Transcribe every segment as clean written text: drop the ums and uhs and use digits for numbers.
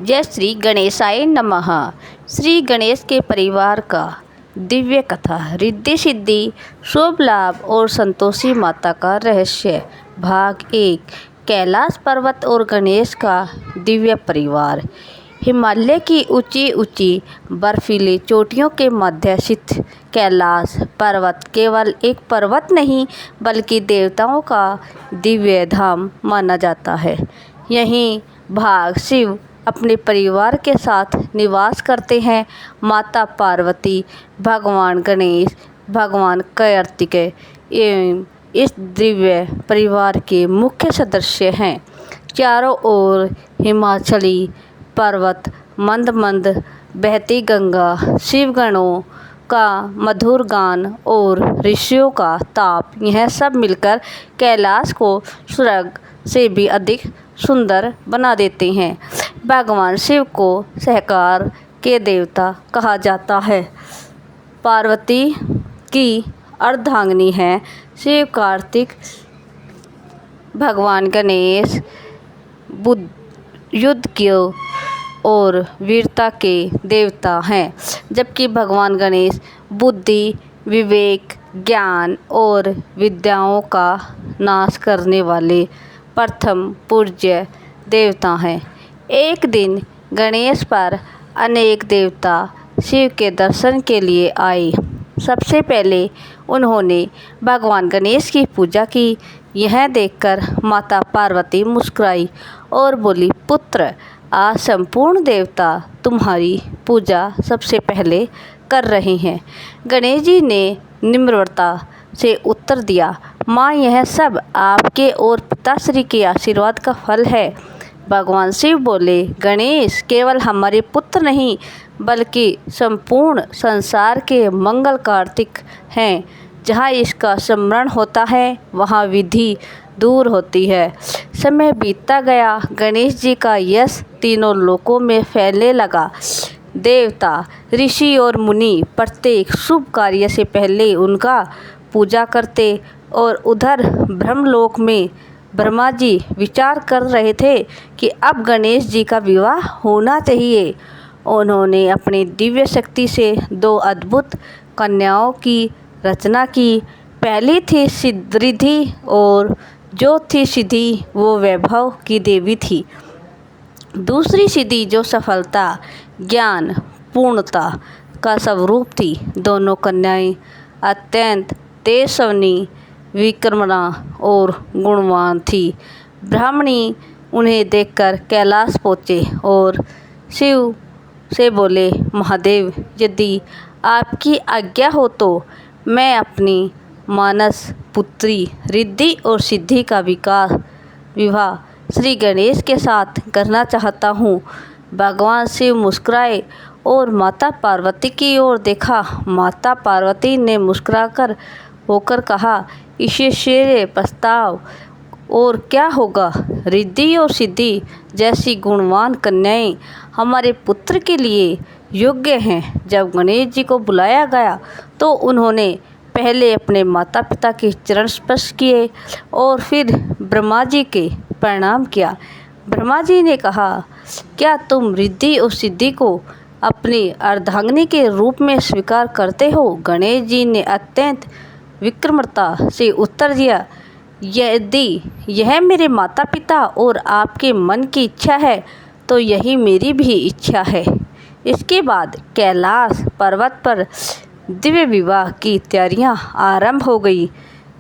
जय श्री गणेशाय नमः। श्री गणेश के परिवार का दिव्य कथा, रिद्धि सिद्धि, शुभ लाभ और संतोषी माता का रहस्य, भाग 1। कैलाश पर्वत और गणेश का दिव्य परिवार। हिमालय की ऊंची ऊंची बर्फीली चोटियों के मध्य स्थित कैलाश पर्वत केवल एक पर्वत नहीं बल्कि देवताओं का दिव्य धाम माना जाता है। यहीं भाग शिव अपने परिवार के साथ निवास करते हैं। माता पार्वती, भगवान गणेश, भगवान कार्तिकेय एवं इस दिव्य परिवार के मुख्य सदस्य हैं। चारों ओर हिमाचली पर्वत, मंद मंद बहती गंगा, शिवगणों का मधुर गान और ऋषियों का ताप, यह सब मिलकर कैलाश को स्वर्ग से भी अधिक सुंदर बना देते हैं। भगवान शिव को सहकार के देवता कहा जाता है। पार्वती की अर्धांगिनी है। शिव कार्तिक, भगवान गणेश युद्ध की और वीरता के देवता हैं, जबकि भगवान गणेश बुद्धि, विवेक, ज्ञान और विद्याओं का नाश करने वाले प्रथम पूज्य देवता हैं। एक दिन गणेश पर अनेक देवता शिव के दर्शन के लिए आए। सबसे पहले उन्होंने भगवान गणेश की पूजा की। यह देखकर माता पार्वती मुस्कुराई और बोली, पुत्र, आज संपूर्ण देवता तुम्हारी पूजा सबसे पहले कर रहे हैं। गणेश जी ने निम्रता से उत्तर दिया, माँ, यह सब आपके और पिताश्री के आशीर्वाद का फल है। भगवान शिव बोले, गणेश केवल हमारे पुत्र नहीं बल्कि संपूर्ण संसार के मंगल कार्तिक हैं। जहाँ इसका स्मरण होता है वहाँ विधि दूर होती है। समय बीतता गया। गणेश जी का यश तीनों लोकों में फैलने लगा। देवता, ऋषि और मुनि प्रत्येक शुभ कार्य से पहले उनका पूजा करते और उधर ब्रह्मलोक में ब्रह्मा जी विचार कर रहे थे कि अब गणेश जी का विवाह होना चाहिए। उन्होंने अपनी दिव्य शक्ति से 2 अद्भुत कन्याओं की रचना की। पहली थी रिद्धि और जो थी सिद्धि, वो वैभव की देवी थी। दूसरी सिद्धि जो सफलता, ज्ञान, पूर्णता का स्वरूप थी। दोनों कन्याएं अत्यंत तेजस्विनी, विक्रमणा और गुणवान थी। ब्राह्मणी उन्हें देखकर कैलाश पहुँचे और शिव से बोले, महादेव, यदि आपकी आज्ञा हो तो मैं अपनी मानस पुत्री रिद्धि और सिद्धि का विवाह श्री गणेश के साथ करना चाहता हूँ। भगवान शिव मुस्कुराए और माता पार्वती की ओर देखा। माता पार्वती ने मुस्कुराकर होकर कहा, इसे श्रेय प्रस्ताव और क्या होगा। रिद्धि और सिद्धि जैसी गुणवान कन्याएं हमारे पुत्र के लिए योग्य हैं। जब गणेश जी को बुलाया गया तो उन्होंने पहले अपने माता पिता के चरण स्पर्श किए और फिर ब्रह्मा जी के प्रणाम किया। ब्रह्मा जी ने कहा, क्या तुम रिद्धि और सिद्धि को अपनी अर्धांगिनी के रूप में स्वीकार करते हो। गणेश जी ने अत्यंत विक्रमता से उत्तर दिया, यदि यह मेरे माता पिता और आपके मन की इच्छा है तो यही मेरी भी इच्छा है। इसके बाद कैलाश पर्वत पर दिव्य विवाह की तैयारियां आरंभ हो गई।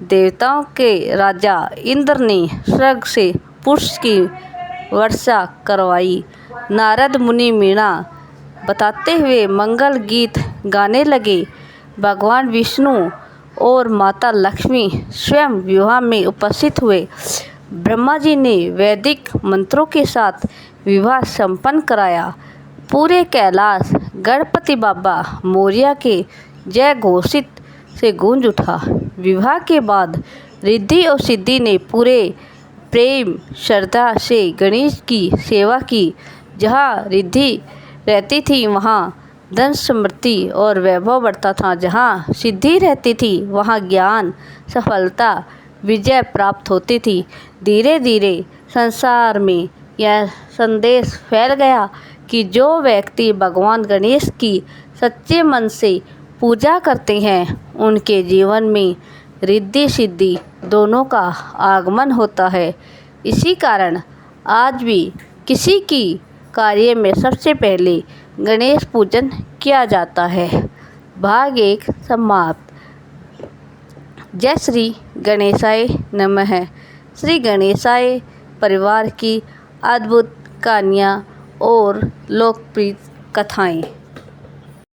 देवताओं के राजा इंद्र ने स्वर्ग से पुष्प की वर्षा करवाई। नारद मुनि वीणा बताते हुए मंगल गीत गाने लगे। भगवान विष्णु और माता लक्ष्मी स्वयं विवाह में उपस्थित हुए। ब्रह्मा जी ने वैदिक मंत्रों के साथ विवाह संपन्न कराया। पूरे कैलाश गणपति बाबा मोरिया के जय घोषित से गूंज उठा। विवाह के बाद रिद्धि और सिद्धि ने पूरे प्रेम श्रद्धा से गणेश की सेवा की। जहाँ रिद्धि रहती थी वहाँ धन, समृद्धि और वैभव बढ़ता था। जहाँ सिद्धि रहती थी वहाँ ज्ञान, सफलता, विजय प्राप्त होती थी। धीरे धीरे संसार में यह संदेश फैल गया कि जो व्यक्ति भगवान गणेश की सच्चे मन से पूजा करते हैं उनके जीवन में रिद्धि सिद्धि दोनों का आगमन होता है। इसी कारण आज भी किसी की कार्य में सबसे पहले गणेश पूजन किया जाता है। भाग 1 समाप्त। जय श्री गणेशाय नमः। श्री गणेशाय परिवार की अद्भुत कहानियाँ और लोकप्रिय कथाएँ।